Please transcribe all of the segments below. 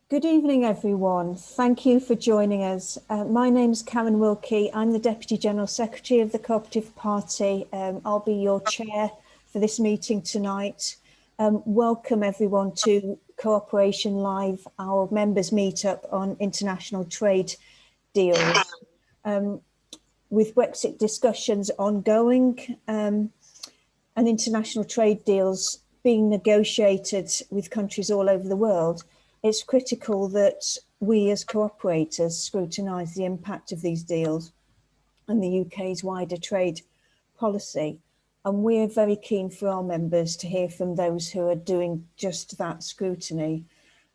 Good evening, everyone. Thank you for joining us. My name is Karen Wilkie. I'm the Deputy General Secretary of the Co-operative Party. I'll be your chair for this meeting tonight. Welcome everyone to Cooperation Live, our members meetup on international trade deals. With Brexit discussions ongoing and international trade deals being negotiated with countries all over the world, it's critical that we as cooperators scrutinise the impact of these deals and the UK's wider trade policy. And we're very keen for our members to hear from those who are doing just that scrutiny.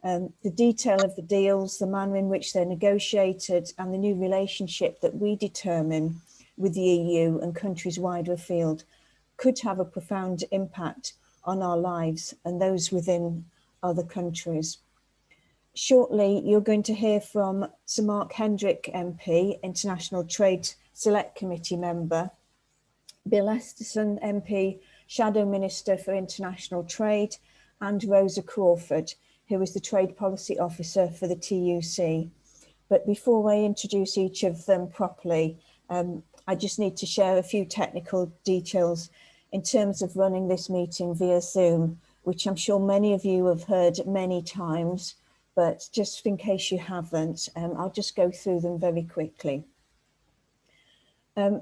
The detail of the deals, the manner in which they're negotiated, and the new relationship that we determine with the EU and countries wider afield could have a profound impact on our lives and those within other countries. Shortly, you're going to hear from Sir Mark Hendrick MP, International Trade Select Committee member, Bill Esterson MP, Shadow Minister for International Trade, and Rosa Crawford, who is the Trade Policy Officer for the TUC. But before I introduce each of them properly, I just need to share a few technical details in terms of running this meeting via Zoom, which I'm sure many of you have heard many times, but just in case you haven't, I'll just go through them very quickly.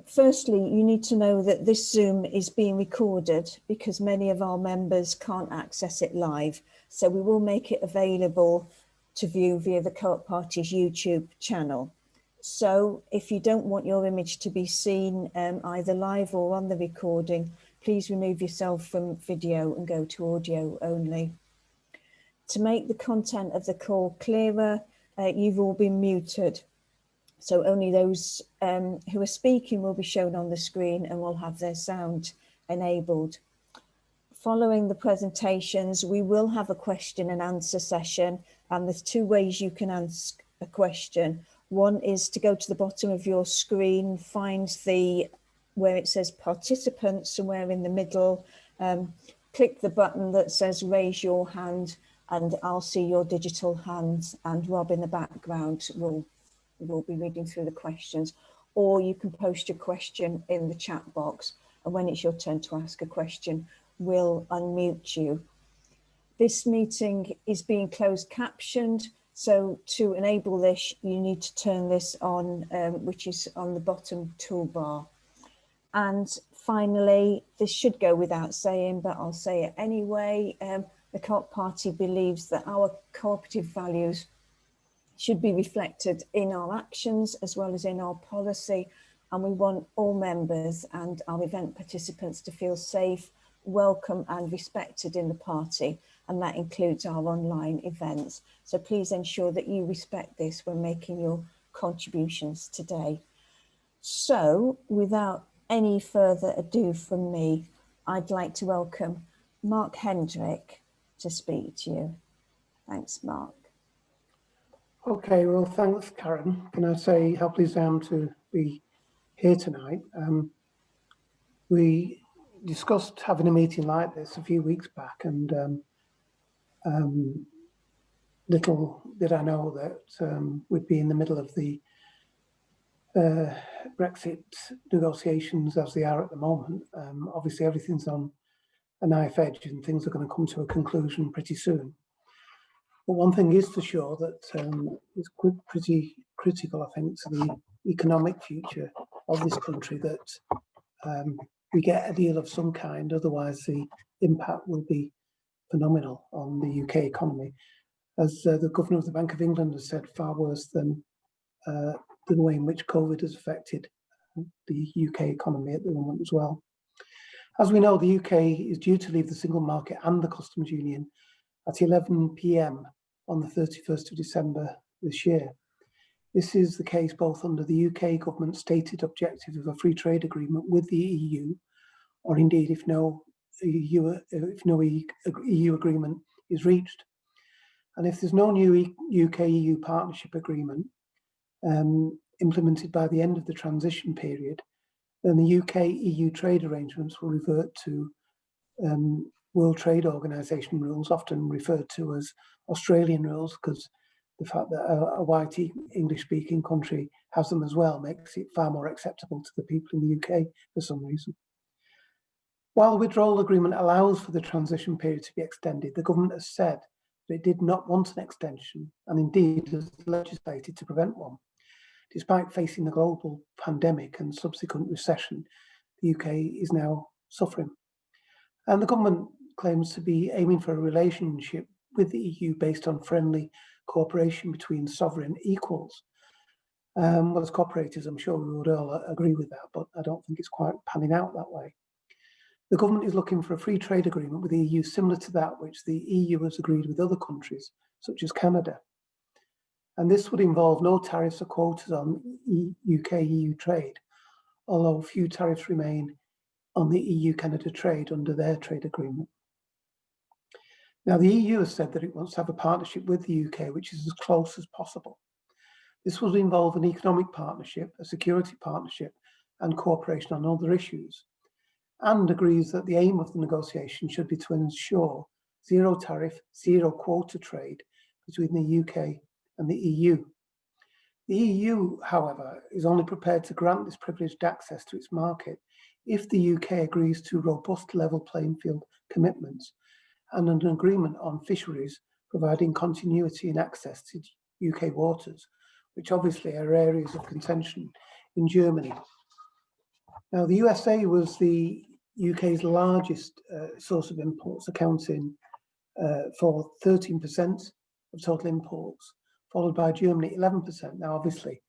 Firstly, you need to know that this Zoom is being recorded because many of our members can't access it live. So we will make it available to view via the Co-op Party's YouTube channel. So if you don't want your image to be seen either live or on the recording, please remove yourself from video and go to audio only. To make the content of the call clearer, you've all been muted. So only those who are speaking will be shown on the screen and will have their sound enabled. Following the presentations, we will have a question and answer session, and there's two ways you can ask a question. One is to go to the bottom of your screen, find where it says participants, somewhere in the middle, click the button that says raise your hand, and I'll see your digital hands, and Rob in the background will be reading through the questions. Or you can post your question in the chat box, and when it's your turn to ask a question, we'll unmute you. This meeting is being closed captioned, so to enable this, you need to turn this on, which is on the bottom toolbar. And finally, this should go without saying, but I'll say it anyway. The Co-op Party believes that our cooperative values should be reflected in our actions as well as in our policy. And we want all members and our event participants to feel safe, welcome and respected in the party. And that includes our online events. So please ensure that you respect this when making your contributions today. So without any further ado from me, I'd like to welcome Mark Hendrick to speak to you. Thanks, Mark. Okay, well, thanks, Karen. Can I say how pleased I am to be here tonight? We discussed having a meeting like this a few weeks back, and little did I know that we'd be in the middle of the Brexit negotiations as they are at the moment. Obviously, everything's on a knife edge and things are going to come to a conclusion pretty soon. But one thing is for sure that it's pretty critical, I think, to the economic future of this country that we get a deal of some kind, otherwise the impact will be phenomenal on the UK economy. As the Governor of the Bank of England has said, far worse than the way in which COVID has affected the UK economy at the moment as well. As we know, the UK is due to leave the single market and the customs union at 11 p.m. on the 31st of December this year. This is the case both under the UK government's stated objective of a free trade agreement with the EU, or indeed if no EU agreement is reached. And if there's no new UK-EU partnership agreement implemented by the end of the transition period, then the UK-EU trade arrangements will revert to World Trade Organization rules, often referred to as Australian rules, because the fact that a white English-speaking country has them as well makes it far more acceptable to the people in the UK for some reason. While the withdrawal agreement allows for the transition period to be extended, the government has said that it did not want an extension and indeed has legislated to prevent one. Despite facing the global pandemic and subsequent recession, the UK is now suffering. And the government claims to be aiming for a relationship with the EU based on friendly cooperation between sovereign equals. Well, as cooperators, I'm sure we would all agree with that, but I don't think it's quite panning out that way. The government is looking for a free trade agreement with the EU similar to that which the EU has agreed with other countries, such as Canada. And this would involve no tariffs or quotas on UK-EU trade, although few tariffs remain on the EU-Canada trade under their trade agreement. Now, the EU has said that it wants to have a partnership with the UK, which is as close as possible. This will involve an economic partnership, a security partnership, and cooperation on other issues, and agrees that the aim of the negotiation should be to ensure zero tariff, zero quota trade between the UK and the EU. The EU, however, is only prepared to grant this privileged access to its market if the UK agrees to robust level playing field commitments and an agreement on fisheries providing continuity and access to UK waters, which obviously are areas of contention in Germany. Now, the USA was the UK's largest source of imports, accounting for 13% of total imports, followed by Germany, 11%. Now, obviously,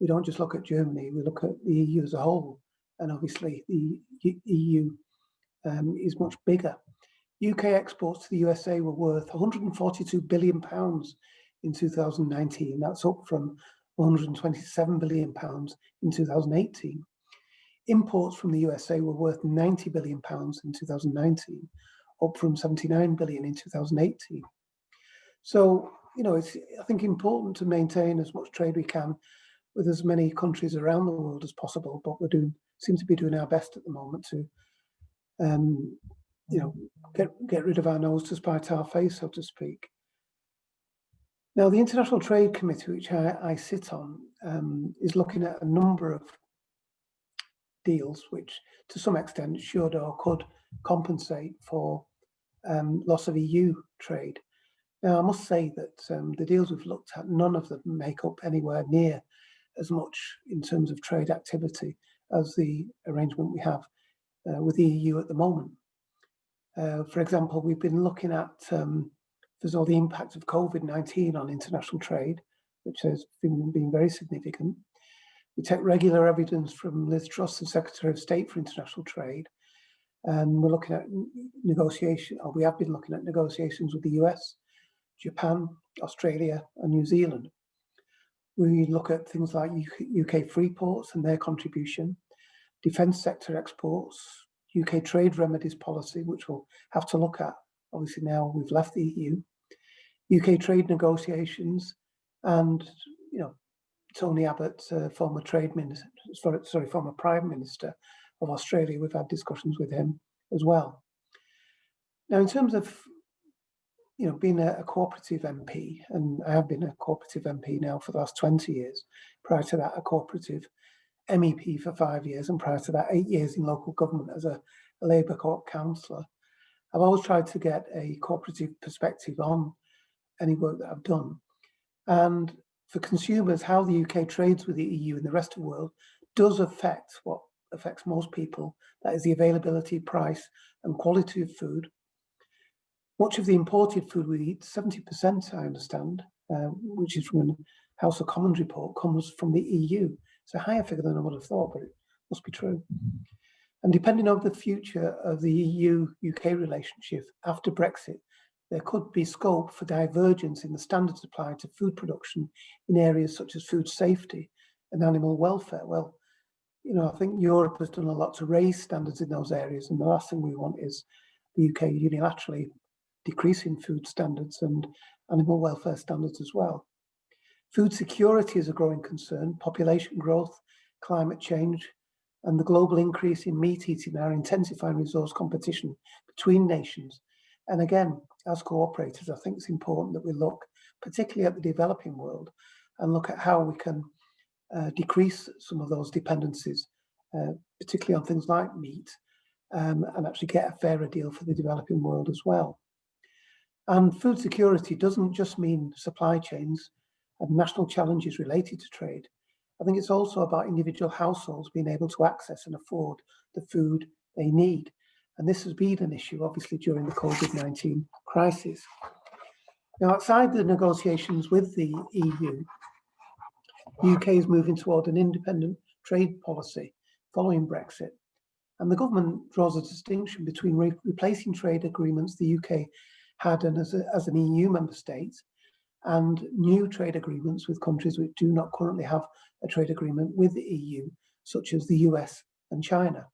we don't just look at Germany, we look at the EU as a whole, and obviously the EU is much bigger. UK exports to the USA were worth £142 billion in 2019. That's up from £127 billion in 2018. Imports from the USA were worth £90 billion in 2019, up from £79 billion in 2018. So, you know, it's, I think, important to maintain as much trade we can with as many countries around the world as possible, but seem to be doing our best at the moment to, you know, get rid of our nose to spite our face, so to speak. Now, the International Trade Committee, which I sit on, is looking at a number of deals which, to some extent, should or could compensate for loss of EU trade. Now, I must say that the deals we've looked at, none of them make up anywhere near as much in terms of trade activity as the arrangement we have with the EU at the moment. For example, we've been looking at there's all the impact of COVID-19 on international trade, which has been very significant. We take regular evidence from Liz Truss, the Secretary of State for International Trade, and we're looking at we have been looking at negotiations with the US, Japan, Australia, and New Zealand. We look at things like UK free ports and their contribution, defence sector exports, UK trade remedies policy, which we'll have to look at. Obviously, now we've left the EU, UK trade negotiations, and Tony Abbott, former Prime Minister of Australia. We've had discussions with him as well. Now, in terms of being a cooperative MP, and I have been a cooperative MP now for the last 20 years. Prior to that, a cooperative MEP for 5 years, and prior to that, 8 years in local government as a Labour co-op councillor. I've always tried to get a cooperative perspective on any work that I've done. And for consumers, how the UK trades with the EU and the rest of the world does affect what affects most people. That is the availability, price, and quality of food. Much of the imported food we eat, 70%, I understand, which is from a House of Commons report, comes from the EU. It's a higher figure than I would have thought, but it must be true. And depending on the future of the EU-UK relationship after Brexit, there could be scope for divergence in the standards applied to food production in areas such as food safety and animal welfare. Well, I think Europe has done a lot to raise standards in those areas, and the last thing we want is the UK unilaterally decreasing food standards and animal welfare standards as well. Food security is a growing concern. Population growth, climate change, and the global increase in meat eating are intensifying resource competition between nations. And again, as cooperators, I think it's important that we look particularly at the developing world, and look at how we can decrease some of those dependencies, particularly on things like meat, and actually get a fairer deal for the developing world as well. And food security doesn't just mean supply chains and national challenges related to trade. I think it's also about individual households being able to access and afford the food they need. And this has been an issue, obviously, during the COVID-19 crisis. Now, outside the negotiations with the EU, the UK is moving toward an independent trade policy following Brexit. And the government draws a distinction between replacing trade agreements the UK had as an EU member state and new trade agreements with countries which do not currently have a trade agreement with the EU, such as the US and China.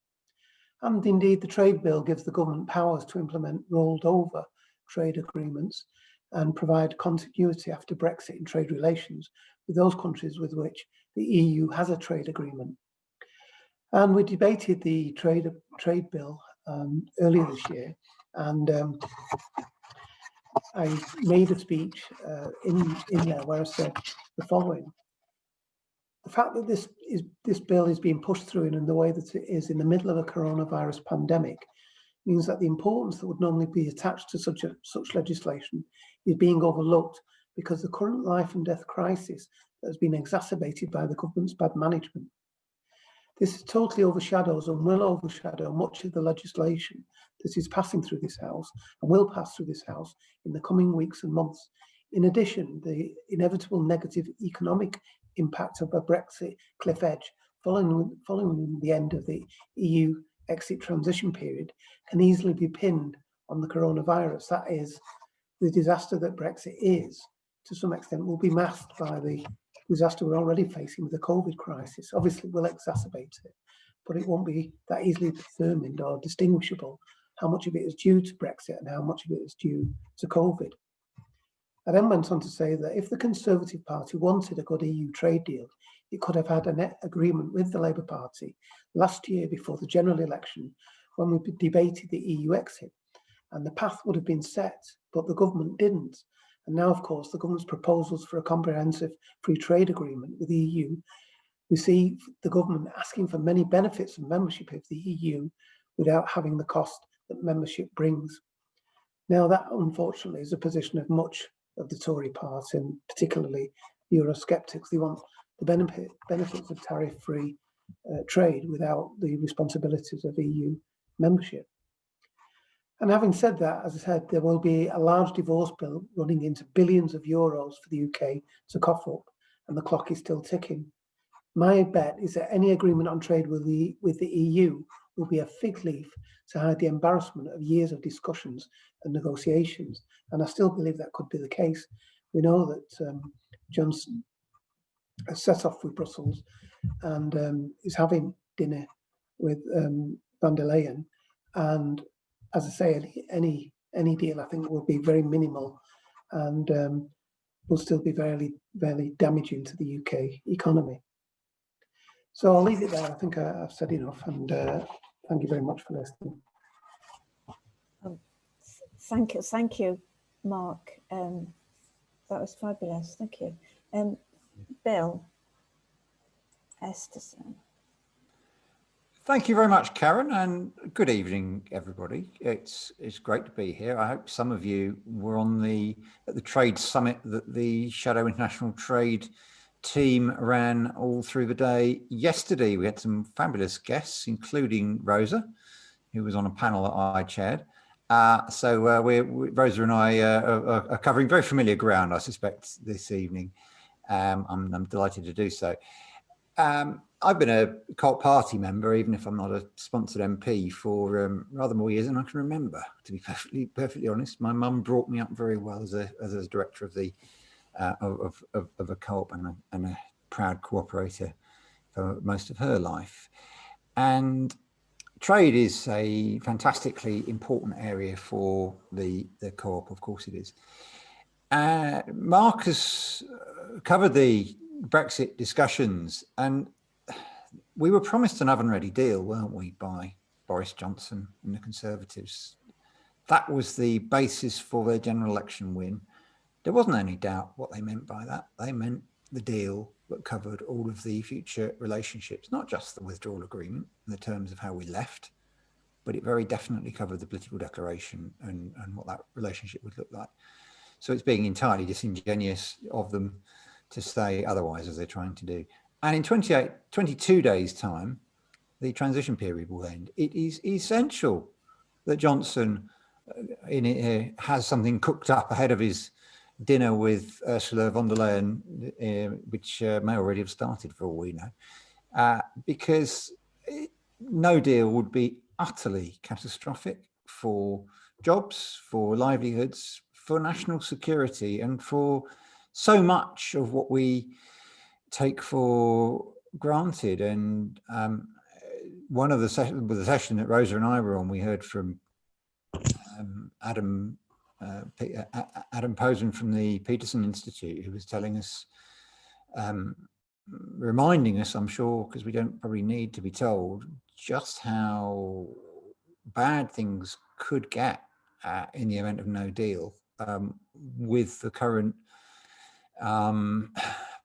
And indeed, the trade bill gives the government powers to implement rolled over trade agreements and provide continuity after Brexit in trade relations with those countries with which the EU has a trade agreement. And we debated the trade bill earlier this year, and I made a speech in there where I said the following: the fact that this bill is being pushed through in the way that it is in the middle of a coronavirus pandemic means that the importance that would normally be attached to such legislation is being overlooked, because the current life and death crisis that has been exacerbated by the government's bad management. This totally overshadows and will overshadow much of the legislation that is passing through this House and will pass through this House in the coming weeks and months. In addition, the inevitable negative economic impact of a Brexit cliff edge following the end of the EU exit transition period can easily be pinned on the coronavirus. That is, the disaster that Brexit is, to some extent, will be masked by the disaster we're already facing with the COVID crisis. Obviously, will exacerbate it, but it won't be that easily determined or distinguishable how much of it is due to Brexit and how much of it is due to COVID. I then went on to say that if the Conservative Party wanted a good EU trade deal, it could have had a net agreement with the Labour Party last year before the general election, when we debated the EU exit, and the path would have been set, but the government didn't. And now, of course, the government's proposals for a comprehensive free trade agreement with the EU, we see the government asking for many benefits of membership of the EU without having the cost that membership brings. Now, that unfortunately is a position of much of the Tory party, and particularly Eurosceptics. They want the benefits of tariff-free trade without the responsibilities of EU membership. And having said that, as I said, there will be a large divorce bill running into billions of euros for the UK to cough up, and the clock is still ticking. My bet is that any agreement on trade with the EU will be a fig leaf to hide the embarrassment of years of discussions and negotiations. And I still believe that could be the case. We know that Johnson has set off with Brussels and is having dinner with van der Leyen. And as I say, any deal I think will be very minimal and will still be very, very damaging to the UK economy. So I'll leave it there. I think I've said enough, and thank you very much for listening. Thank you, Mark. That was fabulous. Thank you. Bill Esterson. Thank you very much, Karen, and good evening, everybody. It's great to be here. I hope some of you were at the trade summit that the Shadow International Trade team ran all through the day yesterday. We had some fabulous guests, including Rosa, who was on a panel that I chaired. So Rosa and I are covering very familiar ground, I suspect, this evening. I'm delighted to do so. I've been a Co-op party member, even if I'm not a sponsored MP, for rather more years than I can remember, to be perfectly honest. My mum brought me up very well as a director of the of a co-op and a proud cooperator for most of her life. And trade is a fantastically important area for the co-op, of course it is. Mark has covered the Brexit discussions, and we were promised an oven-ready deal, weren't we, by Boris Johnson and the Conservatives. That was the basis for their general election win, There wasn't any doubt what they meant by that. They meant the deal that covered all of the future relationships, not just the withdrawal agreement in the terms of how we left, but it very definitely covered the political declaration and what that relationship would look like. So it's being entirely disingenuous of them to say otherwise, as they're trying to do. And in 22 days' time, the transition period will end. It is essential that Johnson has something cooked up ahead of his dinner with Ursula von der Leyen, which may already have started for all we know, because no deal would be utterly catastrophic for jobs, for livelihoods, for national security, and for so much of what we take for granted. And one of the session that Rosa and I were on, we heard from Adam Posen from the Peterson Institute, who was telling us, reminding us, I'm sure, because we don't probably need to be told, just how bad things could get in the event of no deal with the current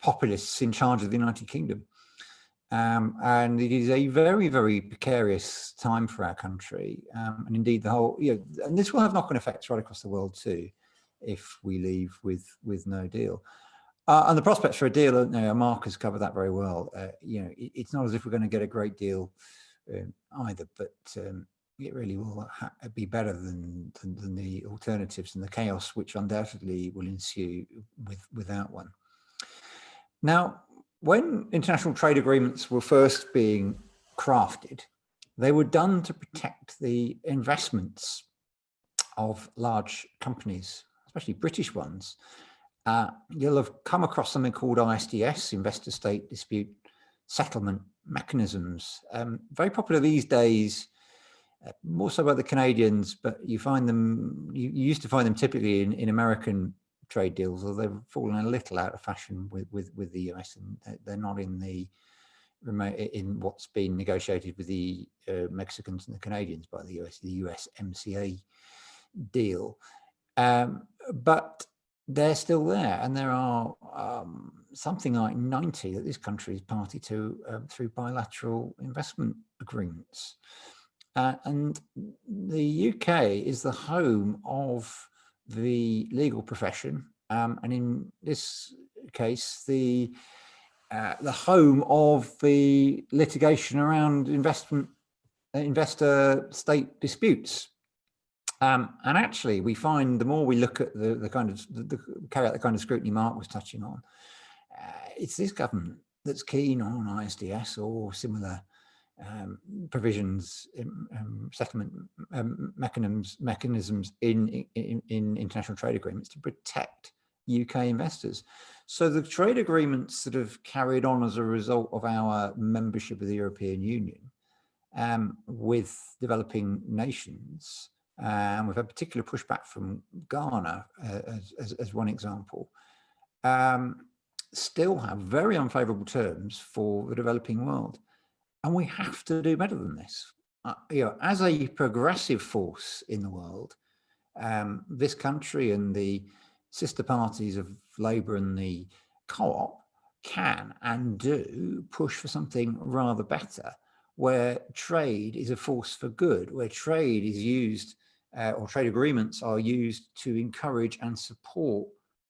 populists in charge of the United Kingdom. And it is a very, very precarious time for our country. And indeed, the whole, and this will have knock-on effects right across the world too, if we leave with no deal. And the prospects for a deal, Mark has covered that very well. It's not as if we're going to get a great deal either, but it really will be better than the alternatives and the chaos which undoubtedly will ensue without one. Now, when international trade agreements were first being crafted, they were done to protect the investments of large companies, especially British ones. You'll have come across something called ISDS, Investor State Dispute Settlement Mechanisms. Very popular these days, more so by the Canadians, but you find them, you used to find them typically in American trade deals, although they've fallen a little out of fashion with the US, and they're not in what's been negotiated with the Mexicans and the Canadians by the USMCA deal. But they're still there, and there are something like 90 that this country is party to through bilateral investment agreements. And the UK is the home of the legal profession, and in this case, the home of the litigation around investor state disputes. And actually, we find the more we look at the carry out the kind of scrutiny Mark was touching on, it's this government that's keen on ISDS or similar provisions, settlement mechanisms in international trade agreements to protect UK investors. So the trade agreements that have carried on as a result of our membership of the European Union with developing nations, and we've had particular pushback from Ghana as one example, still have very unfavourable terms for the developing world. And we have to do better than this. As a progressive force in the world, this country and the sister parties of Labour and the Co-op can and do push for something rather better, where trade is a force for good, where trade is used, or trade agreements are used to encourage and support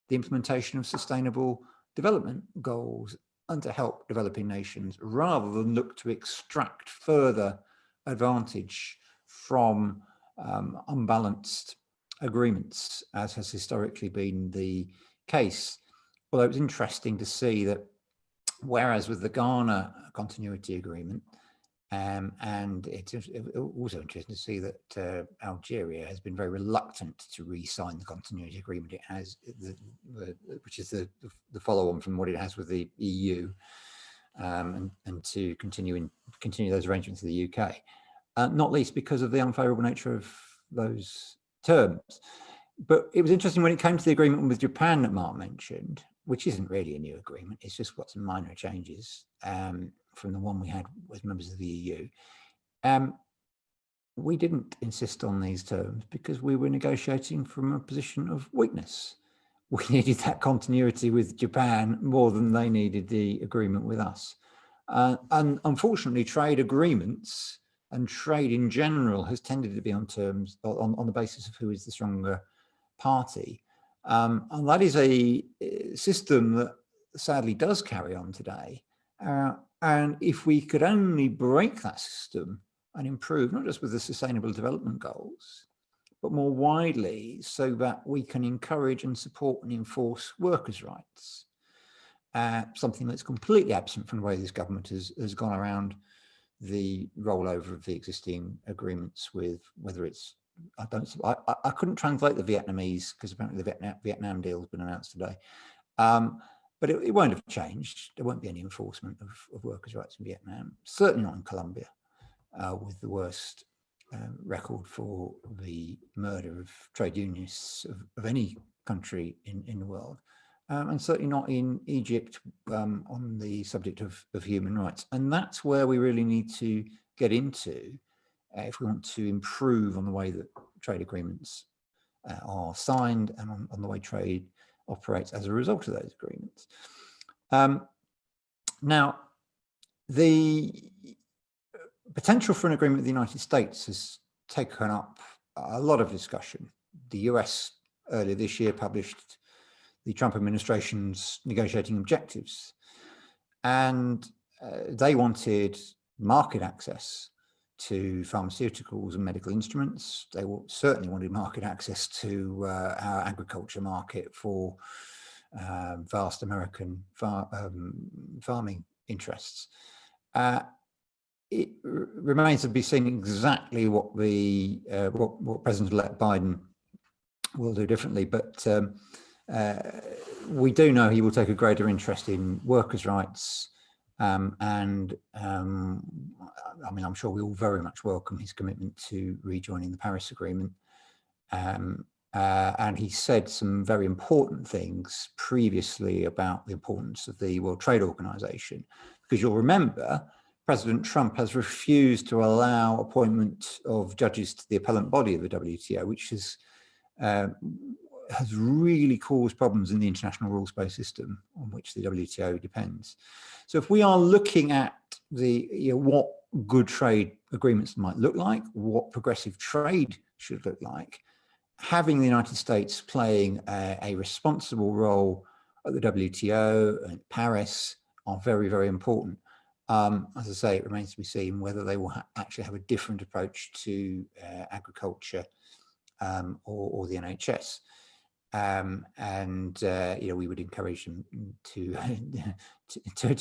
the implementation of sustainable development goals and to help developing nations, rather than look to extract further advantage from unbalanced agreements, as has historically been the case. Although it's interesting to see that, whereas with the Ghana continuity agreement, and it's also interesting to see that Algeria has been very reluctant to re-sign the continuity agreement it has, which is the follow-on from what it has with the EU, and to continue those arrangements in the UK, not least because of the unfavourable nature of those terms. But it was interesting when it came to the agreement with Japan that Mark mentioned, which isn't really a new agreement, it's just got some minor changes from the one we had as members of the EU. We didn't insist on these terms because we were negotiating from a position of weakness. we needed that continuity with Japan more than they needed the agreement with us. And unfortunately, trade agreements and trade in general has tended to be on terms on the basis of who is the stronger party. And that is a system that sadly does carry on today. And if we could only break that system and improve, not just with the Sustainable Development Goals, but more widely, so that we can encourage and support and enforce workers' rights. Something that's completely absent from the way this government has gone around the rollover of the existing agreements with, whether it's, I couldn't translate the Vietnamese because apparently the Vietnam deal has been announced today. But it won't have changed. There won't be any enforcement of workers' rights in Vietnam, certainly not in Colombia, with the worst record for the murder of trade unionists of any country in the world. And certainly not in Egypt on the subject of human rights. And that's where we really need to get into if we want to improve on the way that trade agreements are signed and on the way trade operates as a result of those agreements. Now, the potential for an agreement with the United States has taken up a lot of discussion. The US earlier this year published the Trump administration's negotiating objectives, and they wanted market access to pharmaceuticals and medical instruments. They certainly wanted market access to our agriculture market for vast American farming interests. It remains to be seen exactly what what President-elect Biden will do differently, but we do know he will take a greater interest in workers' rights, and I mean, I'm sure we all very much welcome his commitment to rejoining the Paris Agreement. And he said some very important things previously about the importance of the World Trade Organization, because you'll remember President Trump has refused to allow appointment of judges to the appellant body of the WTO, which has really caused problems in the international rules-based system on which the WTO depends. So if we are looking at what good trade agreements might look like, what progressive trade should look like, having the United States playing a responsible role at the WTO and Paris are very, very important. As I say, it remains to be seen whether they will actually have a different approach to agriculture or the NHS. We would encourage them to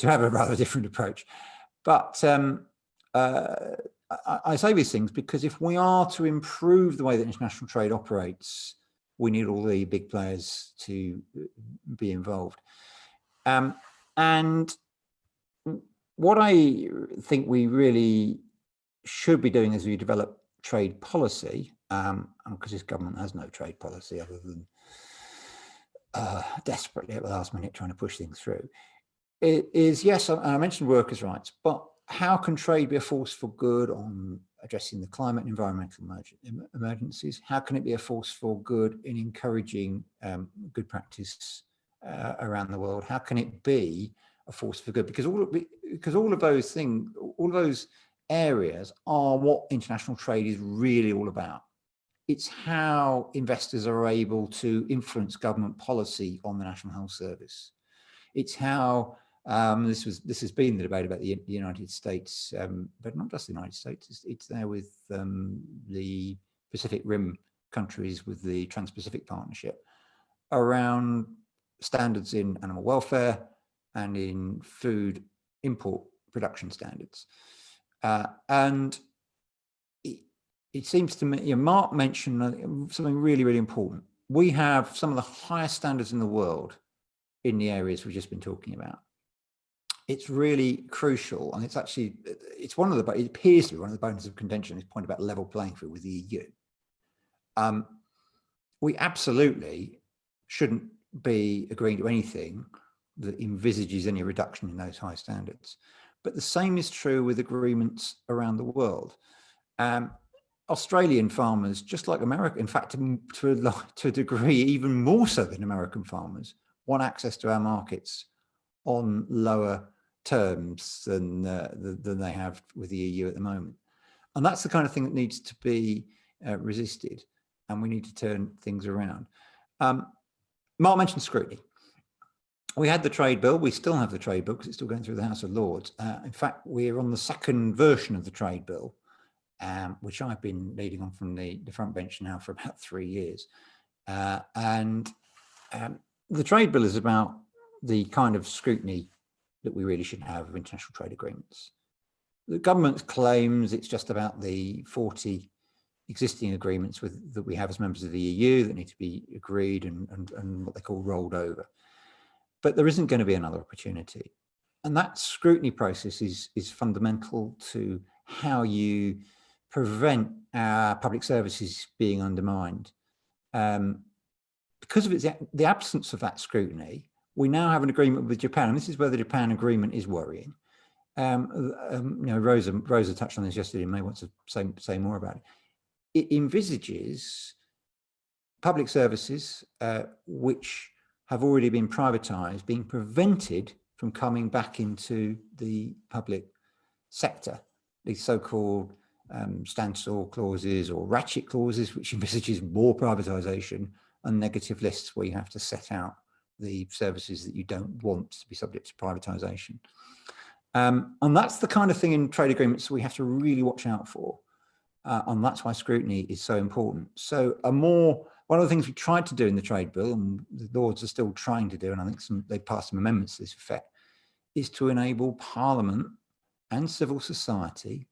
have a rather different approach. But I say these things because if we are to improve the way that international trade operates, we need all the big players to be involved. And what I think we really should be doing as we develop trade policy, because this government has no trade policy other than desperately at the last minute trying to push things through, is, yes, I mentioned workers' rights, but how can trade be a force for good on addressing the climate and environmental emergencies? How can it be a force for good in encouraging good practice around the world? How can it be a force for good? Because all of those things, all of those areas are what international trade is really all about. It's how investors are able to influence government policy on the National Health Service. It's how this has been the debate about the United States, but not just the United States. It's there with the Pacific Rim countries, with the Trans-Pacific Partnership, around standards in animal welfare and in food import production standards. And it seems to me, Mark mentioned something really, really important. We have some of the highest standards in the world in the areas we've just been talking about. It's really crucial, and it appears to be one of the bones of contention, this point about level playing field with the EU. We absolutely shouldn't be agreeing to anything that envisages any reduction in those high standards. But the same is true with agreements around the world. Australian farmers, just like America, in fact, to a degree, even more so than American farmers, want access to our markets on lower terms than they have with the EU at the moment. And that's the kind of thing that needs to be resisted, and we need to turn things around. Mark mentioned scrutiny. We had the trade bill. We still have the trade bill because it's still going through the House of Lords. In fact, we're on the second version of the trade bill, which I've been leading on from the front bench now for about 3 years. The trade bill is about the kind of scrutiny that we really should have of international trade agreements. The government claims it's just about the 40 existing agreements that we have as members of the EU that need to be agreed and what they call rolled over. But there isn't going to be another opportunity. And that scrutiny process is fundamental to how you prevent our public services being undermined. Because of the absence of that scrutiny, we now have an agreement with Japan, and this is where the Japan agreement is worrying. Rosa touched on this yesterday and may want to say more about it. It envisages public services which have already been privatized being prevented from coming back into the public sector. These so-called standstill clauses or ratchet clauses, which envisages more privatization, and negative lists where you have to set out the services that you don't want to be subject to privatization. And that's the kind of thing in trade agreements we have to really watch out for. And that's why scrutiny is so important. So one of the things we tried to do in the trade bill, and the Lords are still trying to do, and I think they passed some amendments to this effect, is to enable Parliament and civil society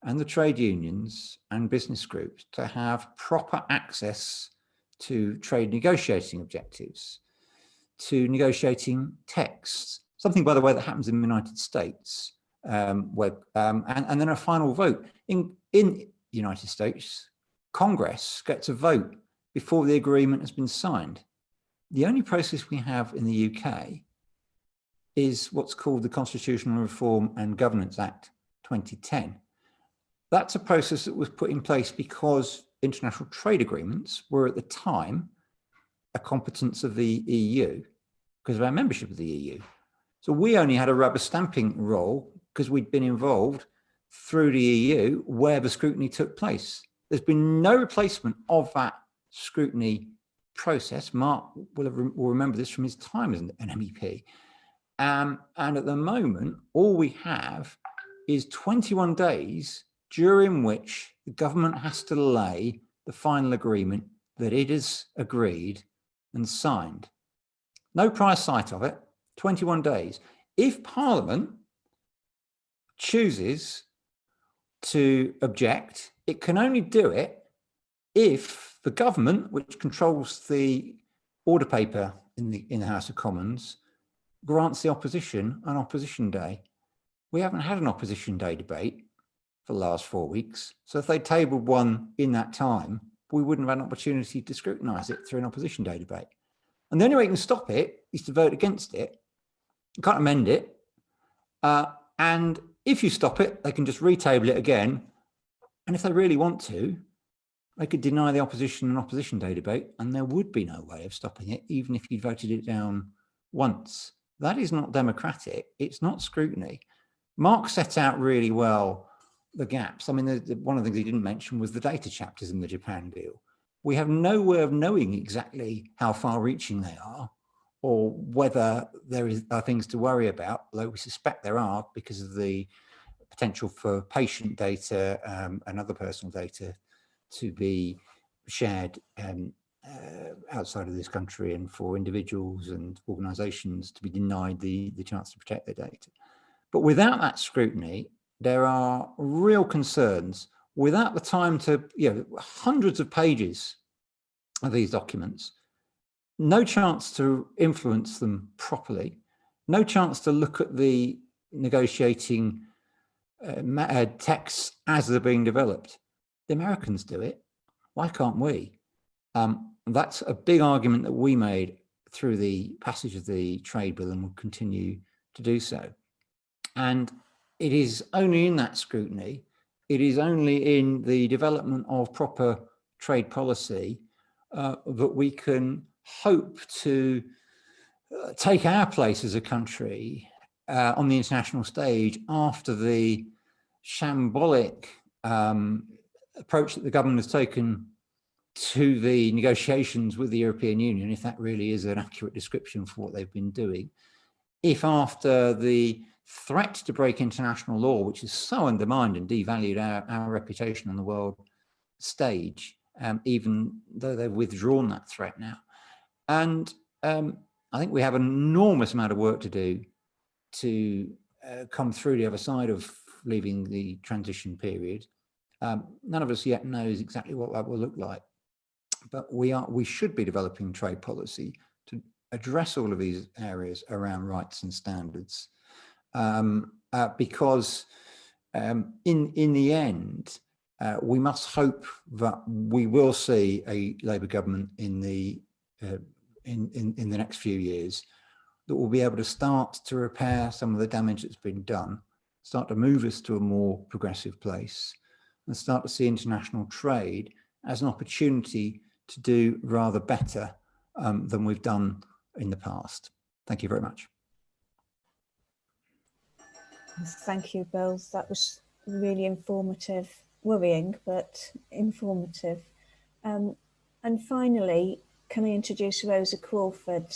and the trade unions and business groups to have proper access to trade negotiating objectives, to negotiating texts, something, by the way, that happens in the United States, and then a final vote. In the United States, Congress gets a vote before the agreement has been signed. The only process we have in the UK is what's called the Constitutional Reform and Governance Act 2010. That's a process that was put in place because international trade agreements were at the time a competence of the EU because of our membership of the EU. So we only had a rubber stamping role because we'd been involved through the EU where the scrutiny took place. There's been no replacement of that scrutiny process. Mark will remember this from his time as an MEP. And at the moment, all we have is 21 days during which the government has to lay the final agreement that it has agreed and signed. No prior sight of it, 21 days. If Parliament chooses to object, it can only do it if the government, which controls the order paper in the House of Commons, grants the opposition an opposition day. We haven't had an opposition day debate for the last 4 weeks. So if they tabled one in that time, we wouldn't have had an opportunity to scrutinise it through an opposition day debate. And the only way you can stop it is to vote against it. You can't amend it. And if you stop it, they can just retable it again. And if they really want to, they could deny the opposition an opposition day debate, and there would be no way of stopping it, even if you voted it down once. That is not democratic. It's not scrutiny. Mark set out really well the gaps. I mean, one of the things he didn't mention was the data chapters in the Japan deal. We have no way of knowing exactly how far-reaching they are or whether there are things to worry about, although we suspect there are because of the potential for patient data and other personal data to be shared outside of this country, and for individuals and organisations to be denied the chance to protect their data. But without that scrutiny, there are real concerns. Without the time to, hundreds of pages of these documents, no chance to influence them properly, no chance to look at the negotiating texts as they're being developed. The Americans do it. Why can't we? That's a big argument that we made through the passage of the trade bill and will continue to do so. And it is only in that scrutiny it is only in the development of proper trade policy that we can hope to take our place as a country on the international stage after the shambolic approach that the government has taken to the negotiations with the European Union, if that really is an accurate description for what they've been doing. If after the threat to break international law, which has so undermined and devalued our reputation on the world stage, even though they've withdrawn that threat now. And I think we have an enormous amount of work to do to come through the other side of leaving the transition period. None of us yet knows exactly what that will look like, but we should be developing trade policy to address all of these areas around rights and standards, because in the end, we must hope that we will see a Labour government in the next few years that will be able to start to repair some of the damage that's been done, start to move us to a more progressive place, and start to see international trade as an opportunity to do rather better than we've done in the past. Thank you very much. Thank you, Bill. That was really informative, worrying, but informative. And finally, can I introduce Rosa Crawford,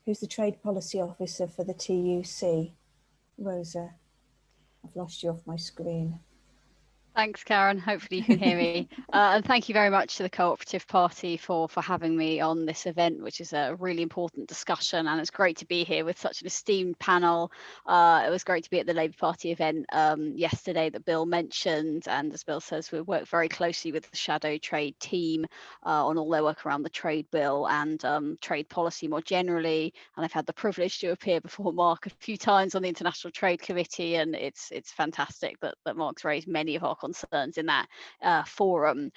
who's the Trade Policy Officer for the TUC. Rosa, I've lost you off my screen. Thanks, Karen. Hopefully you can hear me. And thank you very much to the Co-operative Party for having me on this event, which is a really important discussion. And it's great to be here with such an esteemed panel. It was great to be at the Labour Party event yesterday that Bill mentioned. And as Bill says, we work very closely with the Shadow Trade team on all their work around the trade bill and trade policy more generally. And I've had the privilege to appear before Mark a few times on the International Trade Committee. And it's fantastic that Mark's raised many of our concerns in that forum.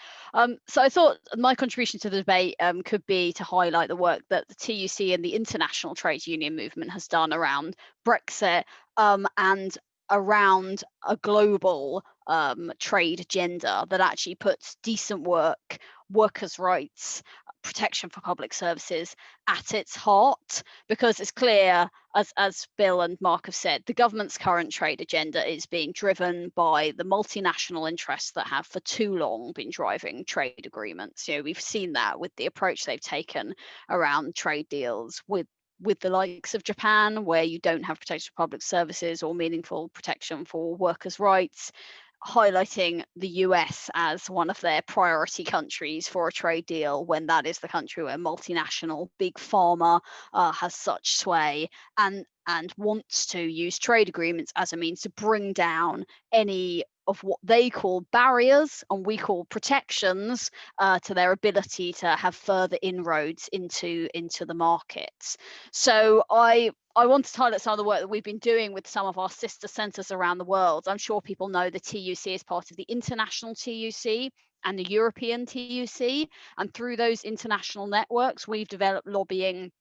So I thought my contribution to the debate could be to highlight the work that the TUC and the international trade union movement has done around Brexit and around a global trade agenda that actually puts decent work, workers' rights, protection for public services at its heart, because it's clear, as Bill and Mark have said, the government's current trade agenda is being driven by the multinational interests that have for too long been driving trade agreements. You know, we've seen that with the approach they've taken around trade deals with the likes of Japan, where you don't have protection for public services or meaningful protection for workers' rights, highlighting the US as one of their priority countries for a trade deal, when that is the country where multinational big pharma has such sway and wants to use trade agreements as a means to bring down any of what they call barriers and we call protections to their ability to have further inroads into the markets. So I wanted to highlight some of the work that we've been doing with some of our sister centres around the world. I'm sure people know the TUC is part of the International TUC and the European TUC. And through those international networks, we've developed lobbying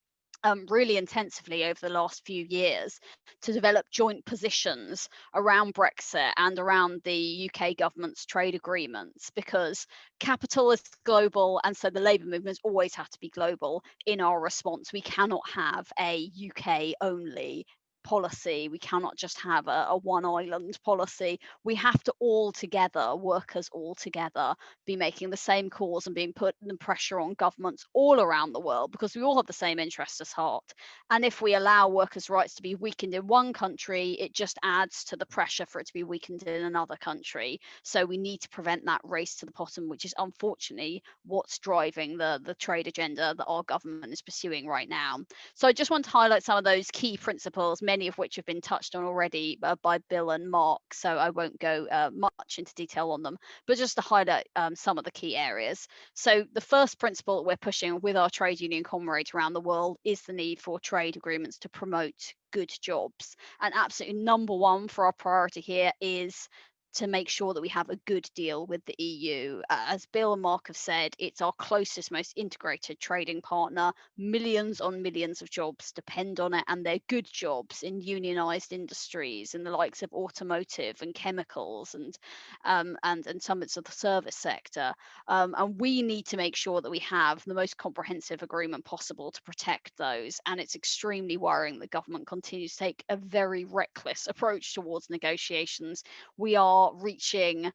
really intensively over the last few years to develop joint positions around Brexit and around the UK government's trade agreements, because capital is global, and so the labour movement has always had to be global in our response. We cannot have a UK only policy. We cannot just have a one island policy. We have to all together, workers all together, be making the same calls and being putting the pressure on governments all around the world, because we all have the same interests at heart. And if we allow workers' rights to be weakened in one country, it just adds to the pressure for it to be weakened in another country. So we need to prevent that race to the bottom, which is unfortunately what's driving the trade agenda that our government is pursuing right now. So I just want to highlight some of those key principles, many of which have been touched on already by Bill and Mark, so I won't go much into detail on them, but just to highlight some of the key areas. So the first principle that we're pushing with our trade union comrades around the world is the need for trade agreements to promote good jobs. And absolutely number one for our priority here is to make sure that we have a good deal with the EU. As Bill and Mark have said, it's our closest, most integrated trading partner. Millions on millions of jobs depend on it, and they're good jobs in unionised industries in the likes of automotive and chemicals and some bits of the service sector. And we need to make sure that we have the most comprehensive agreement possible to protect those. And it's extremely worrying the government continues to take a very reckless approach towards negotiations. We are reaching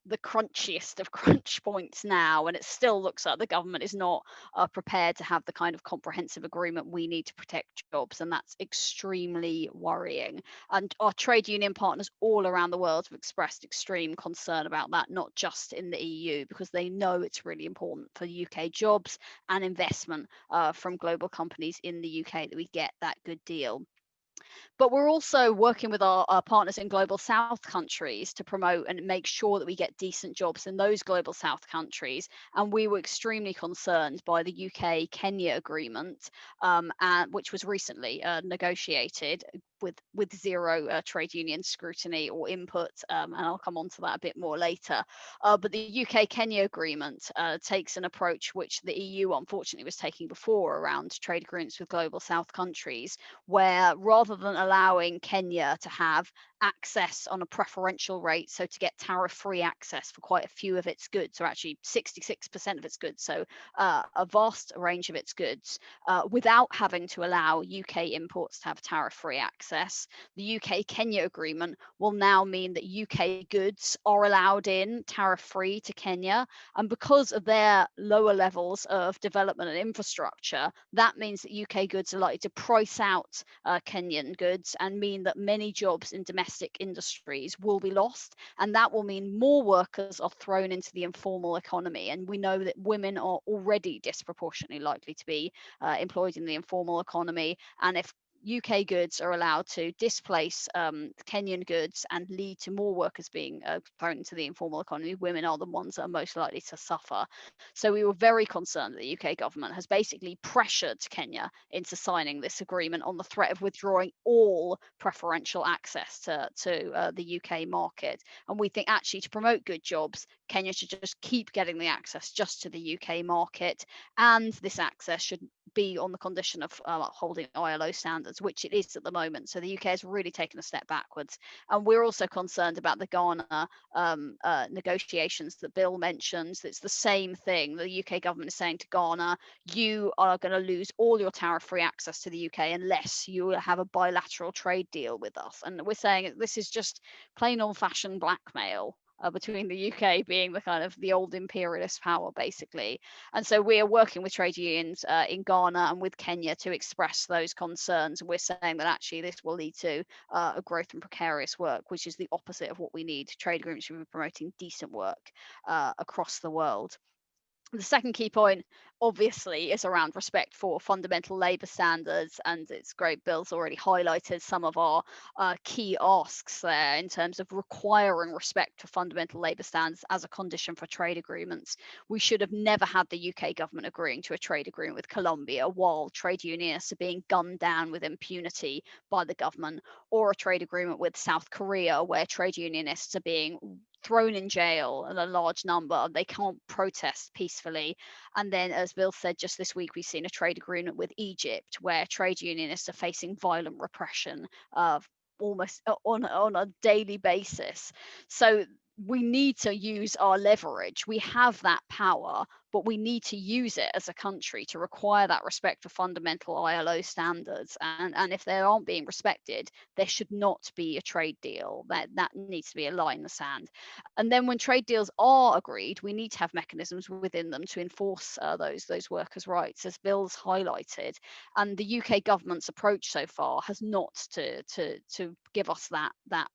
the crunchiest of crunch points now, and it still looks like the government is not prepared to have the kind of comprehensive agreement we need to protect jobs, and that's extremely worrying. And our trade union partners all around the world have expressed extreme concern about that, not just in the EU, because they know it's really important for UK jobs and investment from global companies in the UK that we get that good deal. But we're also working with our partners in global south countries to promote and make sure that we get decent jobs in those global south countries. And we were extremely concerned by the UK-Kenya agreement, which was recently negotiated with zero trade union scrutiny or input, and I'll come on to that a bit more later. But the UK-Kenya agreement takes an approach which the EU unfortunately was taking before around trade agreements with global south countries, where rather than allowing Kenya to have access on a preferential rate, so to get tariff-free access for quite a few of its goods, or actually 66% of its goods, so a vast range of its goods, without having to allow UK imports to have tariff-free access. The UK-Kenya agreement will now mean that UK goods are allowed in tariff-free to Kenya, and because of their lower levels of development and infrastructure, that means that UK goods are likely to price out Kenyan goods and mean that many jobs in domestic industries will be lost, and that will mean more workers are thrown into the informal economy. And we know that women are already disproportionately likely to be employed in the informal economy, and if UK goods are allowed to displace Kenyan goods and lead to more workers being thrown into the informal economy, women are the ones that are most likely to suffer. So we were very concerned that the UK government has basically pressured Kenya into signing this agreement on the threat of withdrawing all preferential access to the UK market. And we think actually to promote good jobs, Kenya should just keep getting the access just to the UK market, and this access should be on the condition of upholding ILO standards, which it is at the moment. So the UK has really taken a step backwards. And we're also concerned about the Ghana negotiations that Bill mentions. It's the same thing. The UK government is saying to Ghana, you are going to lose all your tariff-free access to the UK unless you have a bilateral trade deal with us. And we're saying this is just plain old-fashioned blackmail. Between the UK being the kind of the old imperialist power, basically. And so we are working with trade unions in Ghana and with Kenya to express those concerns. We're saying that actually this will lead to a growth in precarious work, which is the opposite of what we need. Trade agreements should be promoting decent work across the world. The second key point, obviously, is around respect for fundamental labour standards, and it's great Bill's already highlighted some of our key asks there in terms of requiring respect for fundamental labour standards as a condition for trade agreements. We should have never had the UK government agreeing to a trade agreement with Colombia while trade unionists are being gunned down with impunity by the government, or a trade agreement with South Korea where trade unionists are being thrown in jail in a large number. They can't protest peacefully. And then, as Bill said, just this week, we've seen a trade agreement with Egypt where trade unionists are facing violent repression almost on a daily basis. So we need to use our leverage. We have that power, but we need to use it as a country to require that respect for fundamental ILO standards. And if they aren't being respected, there should not be a trade deal. That needs to be a line in the sand. And then when trade deals are agreed, we need to have mechanisms within them to enforce those workers' rights, as Bill's highlighted. And the UK government's approach so far has not to give us that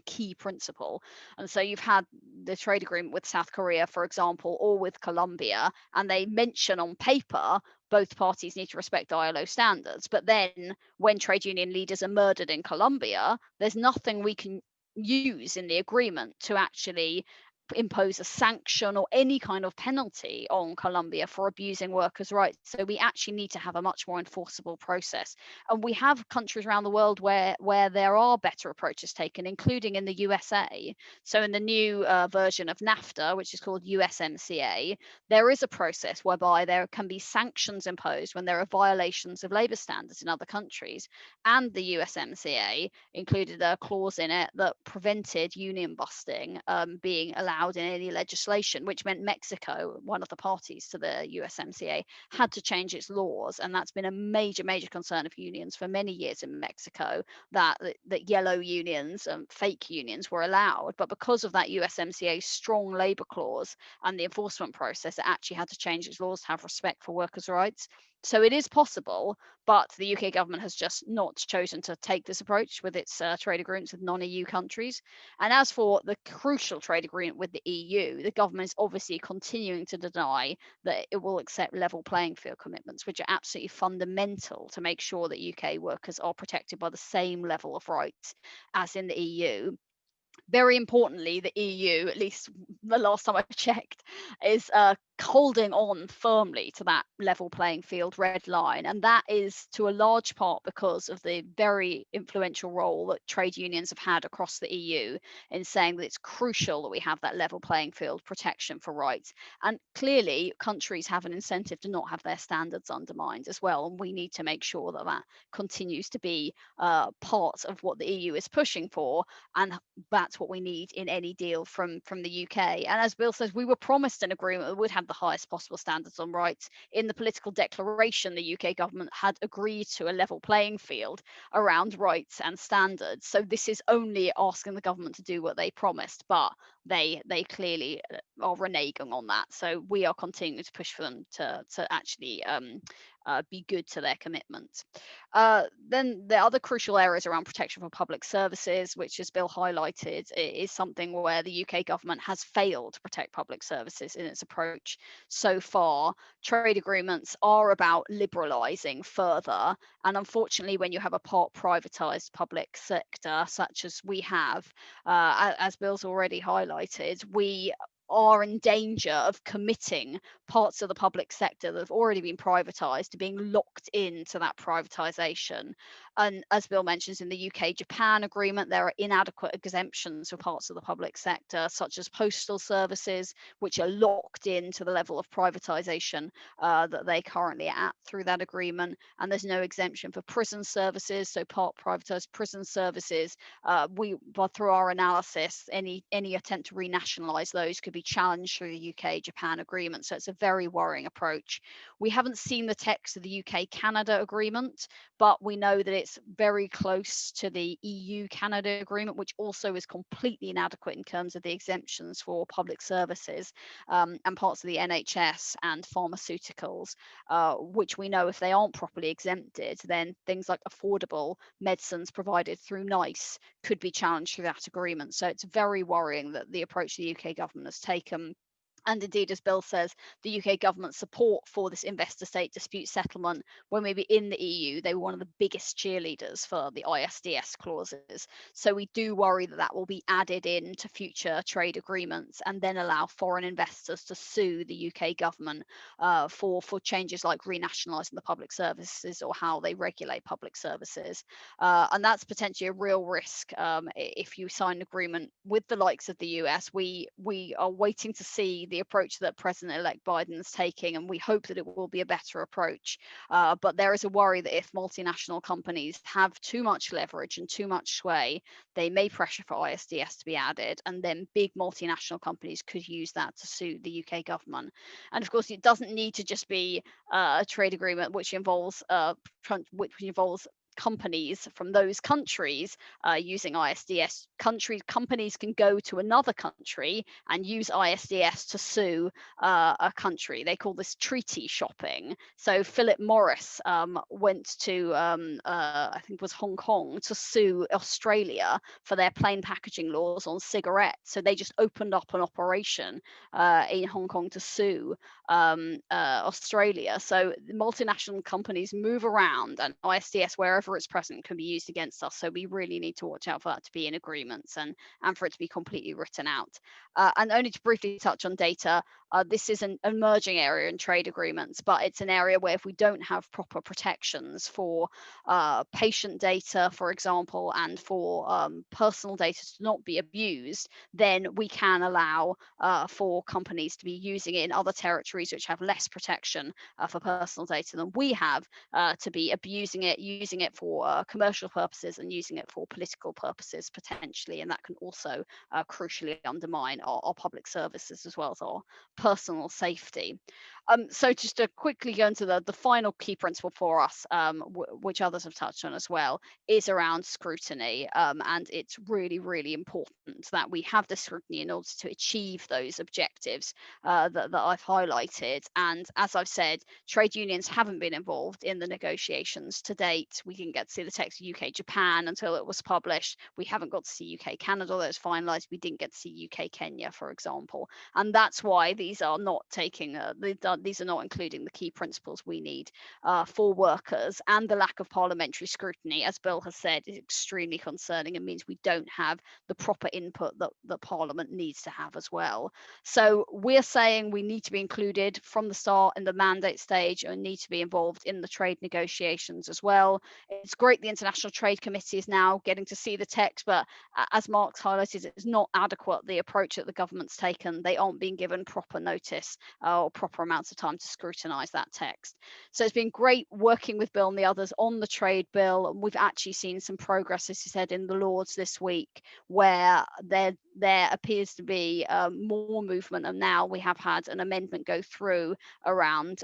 key principle. And so you've had the trade agreement with South Korea, for example, or with Colombia, and they mention on paper both parties need to respect ILO standards. But then when trade union leaders are murdered in Colombia, there's nothing we can use in the agreement to actually impose a sanction or any kind of penalty on Colombia for abusing workers' rights. So we actually need to have a much more enforceable process. And we have countries around the world where there are better approaches taken, including in the USA. So in the new version of NAFTA, which is called USMCA, there is a process whereby there can be sanctions imposed when there are violations of labour standards in other countries. And the USMCA included a clause in it that prevented union busting being allowed in any legislation, which meant Mexico, one of the parties to the USMCA, had to change its laws. And that's been a major concern of unions for many years in Mexico, that yellow unions and fake unions were allowed. But because of that USMCA strong labour clause and the enforcement process, it actually had to change its laws to have respect for workers' rights. So it is possible, but the UK government has just not chosen to take this approach with its trade agreements with non-EU countries. And as for the crucial trade agreement with the EU, the government is obviously continuing to deny that it will accept level playing field commitments, which are absolutely fundamental to make sure that UK workers are protected by the same level of rights as in the EU. Very importantly, the EU, at least the last time I checked, is holding on firmly to that level playing field red line. And that is to a large part because of the very influential role that trade unions have had across the EU in saying that it's crucial that we have that level playing field protection for rights. And clearly, countries have an incentive to not have their standards undermined as well. And we need to make sure that that continues to be part of what the EU is pushing for. And that's what we need in any deal from the UK. And as Bill says, we were promised an agreement that would have the highest possible standards on rights. In the political declaration, the UK government had agreed to a level playing field around rights and standards. So this is only asking the government to do what they promised, but they clearly are reneging on that. So we are continuing to push for them to actually be good to their commitment. Then the other crucial areas around protection for public services, which as Bill highlighted, is something where the UK government has failed to protect public services in its approach so far. Trade agreements are about liberalising further, and unfortunately when you have a part privatised public sector such as we have, as Bill's already highlighted, we are in danger of committing parts of the public sector that have already been privatised to being locked into that privatisation. And as Bill mentions, in the UK-Japan agreement, there are inadequate exemptions for parts of the public sector, such as postal services, which are locked into the level of privatisation that they currently are at through that agreement. And there's no exemption for prison services, so part privatised prison services. But through our analysis, any attempt to renationalise those could be challenged through the UK-Japan agreement. So it's a very worrying approach. We haven't seen the text of the UK-Canada agreement, but we know that it's very close to the EU-Canada agreement, which also is completely inadequate in terms of the exemptions for public services and parts of the NHS and pharmaceuticals, which we know if they aren't properly exempted, then things like affordable medicines provided through NICE could be challenged through that agreement. So it's very worrying that the approach the UK government has taken. And indeed, as Bill says, the UK government's support for this investor-state dispute settlement, when we were in the EU, they were one of the biggest cheerleaders for the ISDS clauses. So we do worry that that will be added into future trade agreements and then allow foreign investors to sue the UK government for changes like renationalising the public services or how they regulate public services. And that's potentially a real risk if you sign an agreement with the likes of the US. We are waiting to see the approach that President-elect Biden is taking, and we hope that it will be a better approach. But there is a worry that if multinational companies have too much leverage and too much sway, they may pressure for ISDS to be added, and then big multinational companies could use that to sue the UK government. And of course, it doesn't need to just be a trade agreement which involves companies from those countries using ISDS. Companies can go to another country and use ISDS to sue a country. They call this treaty shopping. So Philip Morris went to I think it was Hong Kong to sue Australia for their plain packaging laws on cigarettes. So they just opened up an operation in Hong Kong to sue Australia. So multinational companies move around, and ISDS, wherever wherever it's present can be used against us. So we really need to watch out for that to be in agreements and for it to be completely written out. And only to briefly touch on data, this is an emerging area in trade agreements, but it's an area where if we don't have proper protections for patient data, for example, and for personal data to not be abused, then we can allow for companies to be using it in other territories which have less protection for personal data than we have, to be abusing it, using it for commercial purposes and using it for political purposes potentially. And that can also crucially undermine our public services as well as our personal safety. So just to quickly go into the final key principle for us, which others have touched on as well, is around scrutiny. And it's really, really important that we have the scrutiny in order to achieve those objectives that I've highlighted. And as I've said, trade unions haven't been involved in the negotiations to date. We didn't get to see the text of UK-Japan until it was published. We haven't got to see UK-Canada that was finalised. We didn't get to see UK-Kenya, for example. And that's why these are not taking, these are not including the key principles we need for workers. And the lack of parliamentary scrutiny, as Bill has said, is extremely concerning and means we don't have the proper input that Parliament needs to have as well. So we're saying we need to be included from the start in the mandate stage and need to be involved in the trade negotiations as well. It's great the International Trade Committee is now getting to see the text, but as Mark's highlighted, it's not adequate, the approach that the government's taken. They aren't being given proper notice or proper amounts of time to scrutinise that text. So it's been great working with Bill and the others on the trade bill. We've actually seen some progress, as you said, in the Lords this week, where there appears to be more movement, and now we have had an amendment go through around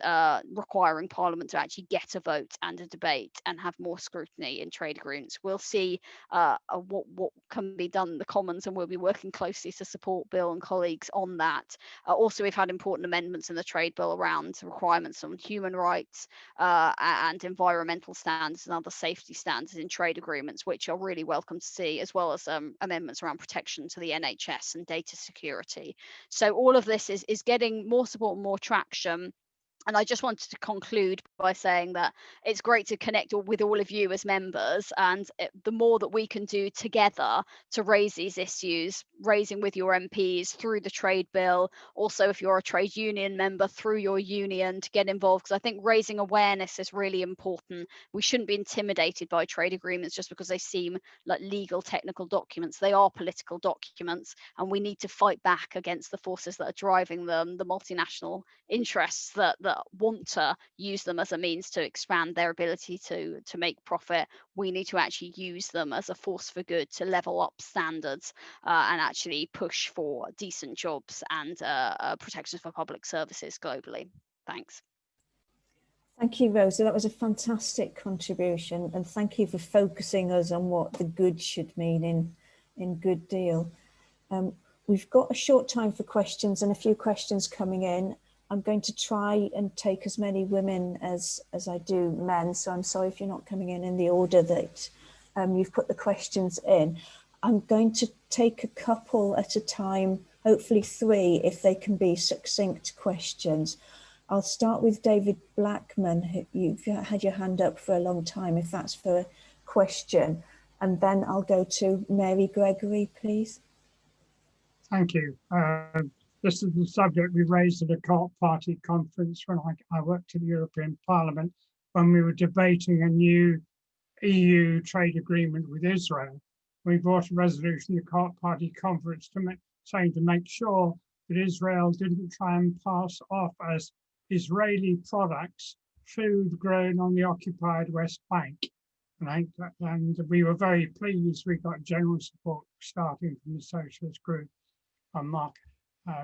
requiring Parliament to actually get a vote and a debate and have more scrutiny in trade agreements. We'll see what can be done in the Commons, and we'll be working closely to support Bill and colleagues on that. Also, we've had important amendments in the trade bill around requirements on human rights and environmental standards and other safety standards in trade agreements, which are really welcome to see, as well as amendments around protection to the NHS and data security. So all of this is getting more support and more traction. And I just wanted to conclude by saying that it's great to connect with all of you as members, and the more that we can do together to raise these issues, raising with your MPs through the trade bill, also if you're a trade union member through your union to get involved, because I think raising awareness is really important. We shouldn't be intimidated by trade agreements just because they seem like legal technical documents. They are political documents, and we need to fight back against the forces that are driving them, the multinational interests that want to use them as a means to expand their ability to make profit. We need to actually use them as a force for good to level up standards and actually push for decent jobs and protections for public services globally. Thanks. Thank you, Rosa. That was a fantastic contribution, and thank you for focusing us on what the good should mean in good deal. We've got a short time for questions and a few questions coming in. I'm going to try and take as many women as I do men, so I'm sorry if you're not coming in the order that you've put the questions in. I'm going to take a couple at a time, hopefully 3, if they can be succinct questions. I'll start with David Blackman. You've had your hand up for a long time, if that's for a question. And then I'll go to Mary Gregory, please. Thank you. This is the subject we raised at a Co-op Party conference when I worked in the European Parliament, when we were debating a new EU trade agreement with Israel. We brought a resolution at the Co-op Party conference saying to make sure that Israel didn't try and pass off as Israeli products food grown on the occupied West Bank. And we were very pleased. We got general support starting from the Socialist group. Mark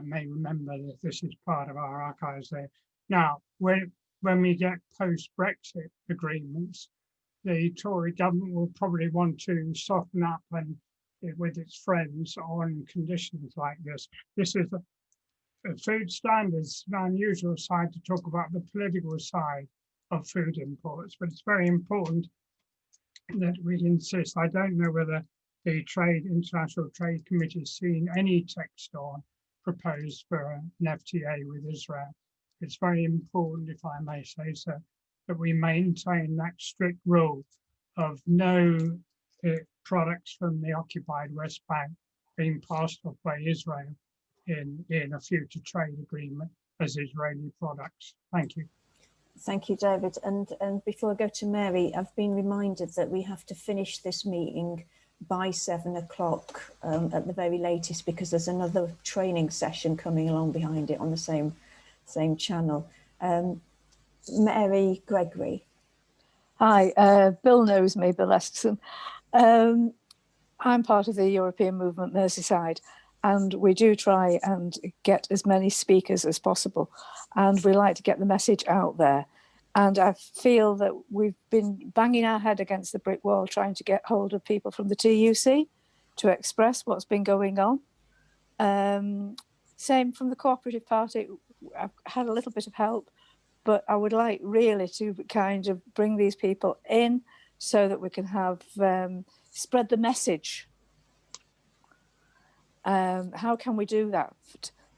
may remember that this is part of our archives there. Now, when we get post-Brexit agreements, the Tory government will probably want to soften up and with its friends on conditions like this. This is a food standards, an unusual side to talk about the political side of food imports, but it's very important that we insist. I don't know whether the International Trade Committee has seen any text on proposed for an FTA with Israel. It's very important, if I may say so, that we maintain that strict rule of no products from the occupied West Bank being passed off by Israel in a future trade agreement as Israeli products. Thank you. Thank you, David. And before I go to Mary, I've been reminded that we have to finish this meeting by 7 o'clock at the very latest, because there's another training session coming along behind it on the same channel. Mary Gregory. Hi, Bill knows me, Bill Esterson. I'm part of the European Movement Merseyside, and we do try and get as many speakers as possible, and we like to get the message out there. And I feel that we've been banging our head against the brick wall trying to get hold of people from the TUC to express what's been going on. Same from the Co-operative Party. I've had a little bit of help, but I would like really to kind of bring these people in so that we can have spread the message. How can we do that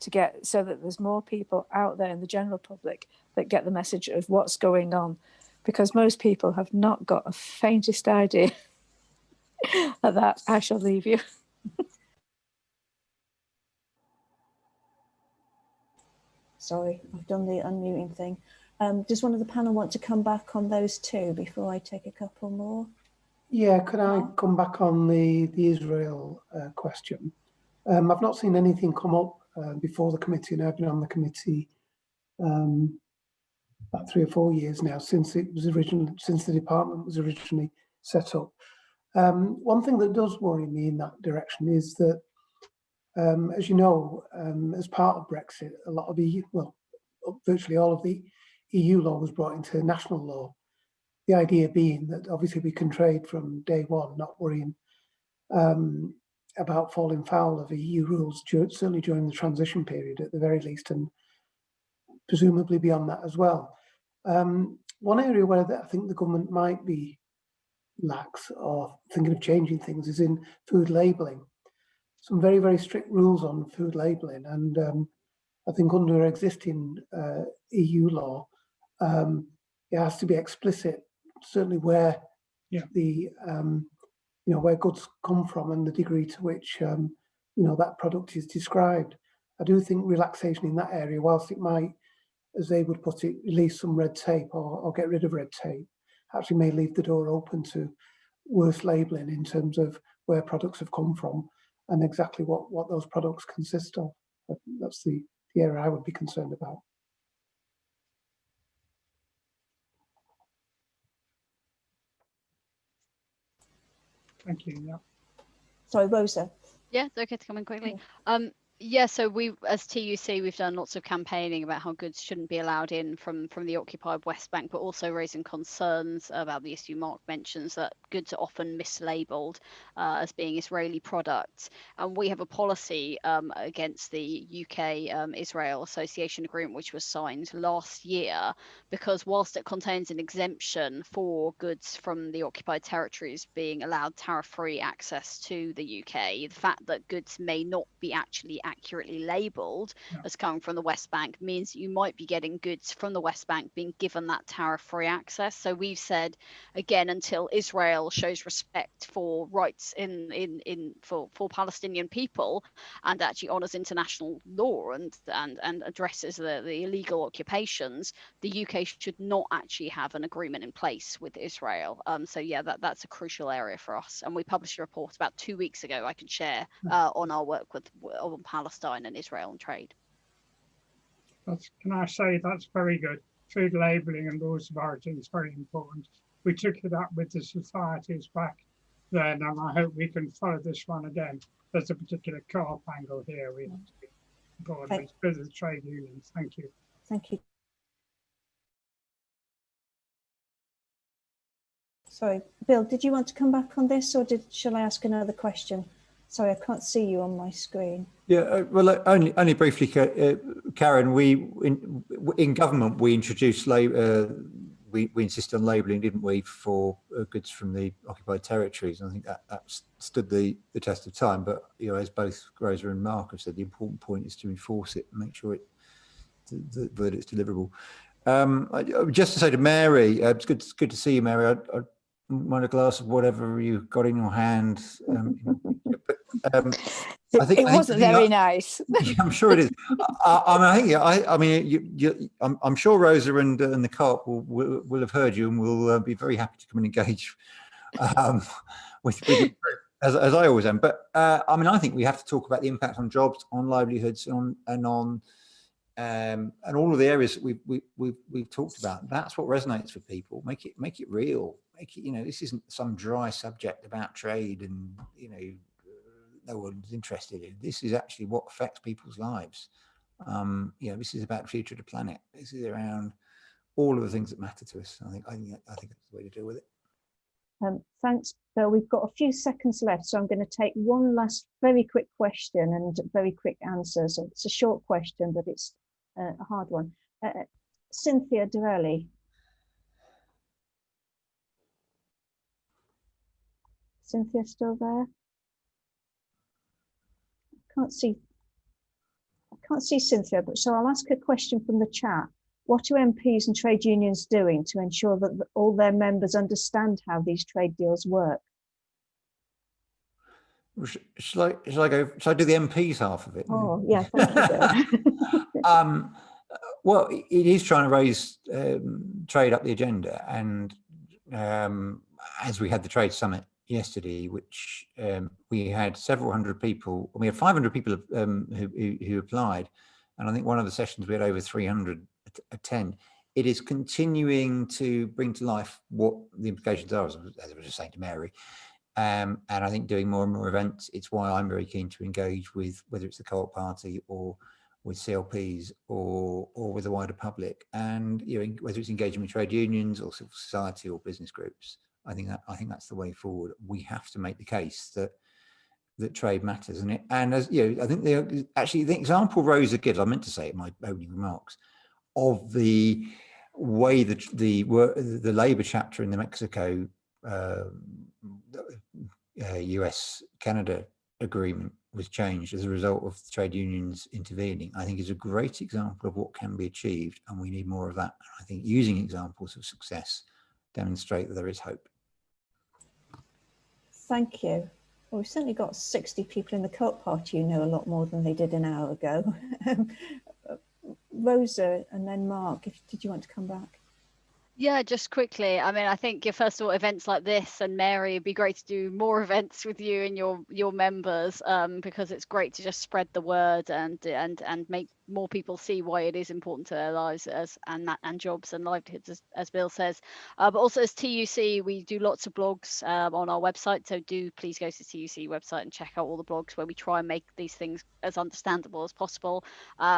to get so that there's more people out there in the general public that get the message of what's going on? Because most people have not got a faintest idea. At that, I shall leave you. Sorry, I've done the unmuting thing. Does one of the panel want to come back on those two before I take a couple more? Yeah, could I come back on the Israel question? I've not seen anything come up before the committee, and I've been on the committee about 3 or 4 years now, since the department was originally set up. One thing that does worry me in that direction is that, as you know, as part of Brexit, a lot of virtually all of the EU law was brought into national law. The idea being that obviously we can trade from day one, not worrying about falling foul of EU rules, certainly during the transition period at the very least, and presumably beyond that as well. One area where I think the government might be lax or thinking of changing things is in food labelling. Some very, very strict rules on food labelling, and I think under existing EU law, it has to be explicit, certainly where the where goods come from and the degree to which that product is described. I do think relaxation in that area, whilst it might, as they would put it, release some red tape or get rid of red tape, actually may leave the door open to worse labelling in terms of where products have come from and exactly what those products consist of. That's the area I would be concerned about. Thank you. Yeah. Sorry, Rosa. Yeah, it's okay to come in quickly. Yeah, so we, as TUC, we've done lots of campaigning about how goods shouldn't be allowed in from the occupied West Bank, but also raising concerns about the issue Mark mentions, that goods are often mislabeled as being Israeli products. And we have a policy against the UK-Israel Association Agreement, which was signed last year, because whilst it contains an exemption for goods from the occupied territories being allowed tariff-free access to the UK, the fact that goods may not be actually accurately labelled as coming from the West Bank means you might be getting goods from the West Bank being given that tariff-free access. So we've said, again, until Israel shows respect for rights for Palestinian people and actually honours international law and addresses the illegal occupations, the UK should not actually have an agreement in place with Israel. So yeah, that's a crucial area for us. And we published a report about 2 weeks ago I can share on our work on Palestine and Israel and trade. Can I say that's very good. Food labelling and laws of origin is very important. We took it up with the societies back then, and I hope we can follow this one again. There's a particular co-op angle here we have to be important with the trade unions. Thank you. Thank you. Sorry, Bill, did you want to come back on this, or shall I ask another question? Sorry, I can't see you on my screen. Yeah, well, only briefly, Karen. We in government we introduced we insisted on labelling, didn't we, for goods from the occupied territories? And I think that stood the test of time. But as both Rosa and Mark have said, the important point is to enforce it and make sure that it's deliverable. Just to say to Mary, it's good to see you, Mary. mind a glass of whatever you've got in your hand. I think It wasn't very nice. Yeah, I'm sure it is. I mean, I'm sure Rosa and the Co-op will have heard you and will be very happy to come and engage with you, as I always am. But I mean, I think we have to talk about the impact on jobs, on livelihoods, and all of the areas that we've talked about. That's what resonates with people. Make it real. Make it, this isn't some dry subject about trade and no one's interested in. This is actually what affects people's lives. This is about the future of the planet. This is around all of the things that matter to us. I think that's the way to deal with it. Thanks, Bill. We've got a few seconds left, so I'm going to take one last very quick question and very quick answer. So it's a short question, but it's a hard one. Cynthia Dorelli. Cynthia still there? I can't see Cynthia, but so I'll ask a question from the chat. What are MPs and trade unions doing to ensure that all their members understand how these trade deals work? Shall I do the MPs half of it? Oh, yeah, thank you. Well, it is trying to raise trade up the agenda, and as we had the trade summit yesterday, which we had several hundred people. We had 500 people who applied, and I think one of the sessions we had over 300 attend. It is continuing to bring to life what the implications are, as I was just saying to Mary, and I think doing more and more events. It's why I'm very keen to engage with whether it's the Co-op Party or with CLPs or with the wider public, and whether it's engaging with trade unions or civil society or business groups. I think that's the way forward. We have to make the case that trade matters, and as I think the example Rosa gives, I meant to say it in my opening remarks, of the way that the Labour chapter in the Mexico US-Canada agreement was changed as a result of the trade unions intervening, I think is a great example of what can be achieved, and we need more of that. I think using examples of success demonstrate that there is hope. Thank you. Well, we've certainly got 60 people in the Co-op Party who know a lot more than they did an hour ago. Rosa and then Mark, did you want to come back? Yeah, just quickly. I mean, I think first of all, events like this, and Mary, it'd be great to do more events with you and your members, because it's great to just spread the word and make more people see why it is important to their lives and jobs and livelihoods, as Bill says. But also as TUC, we do lots of blogs on our website, so do please go to the TUC website and check out all the blogs where we try and make these things as understandable as possible.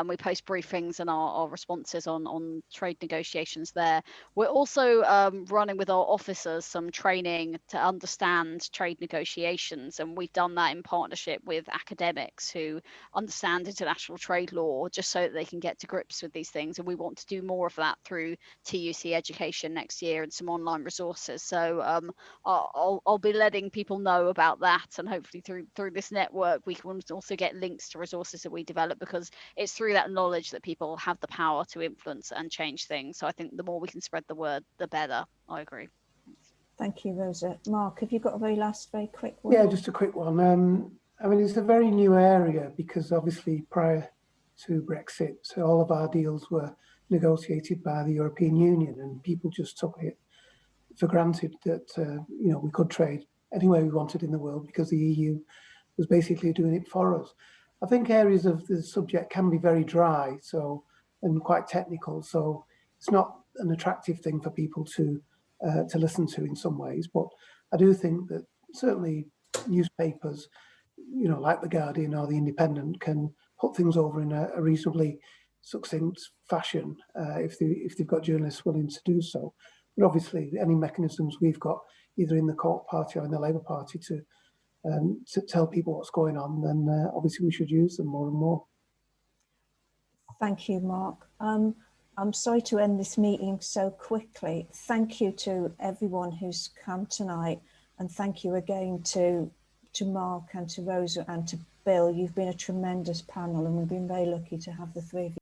We post briefings and our responses on trade negotiations there. We're also running with our officers some training to understand trade negotiations, and we've done that in partnership with academics who understand international trade law, just so that they can get to grips with these things. And we want to do more of that through TUC education next year and some online resources. So I'll be letting people know about that, and hopefully through this network we can also get links to resources that we develop, because it's through that knowledge that people have the power to influence and change things. So I think the more we can spread the word, the better. I agree. Thank you, Rosa. Mark, have you got a very quick one? Yeah, just a quick one. I mean, it's a very new area because obviously prior to Brexit, all of our deals were negotiated by the European Union, and people just took it for granted that we could trade anywhere we wanted in the world because the EU was basically doing it for us. I think areas of the subject can be very dry, and quite technical, so it's not an attractive thing for people to listen to in some ways. But I do think that certainly newspapers, like The Guardian or The Independent, can put things over in a reasonably succinct fashion if they've got journalists willing to do so. But obviously, any mechanisms we've got, either in the Co-op Party or in the Labour Party, to tell people what's going on, then obviously we should use them more and more. Thank you, Mark. I'm sorry to end this meeting so quickly. Thank you to everyone who's come tonight, and thank you again to Mark and to Rosa and to Bill. You've been a tremendous panel, and we've been very lucky to have the three of you.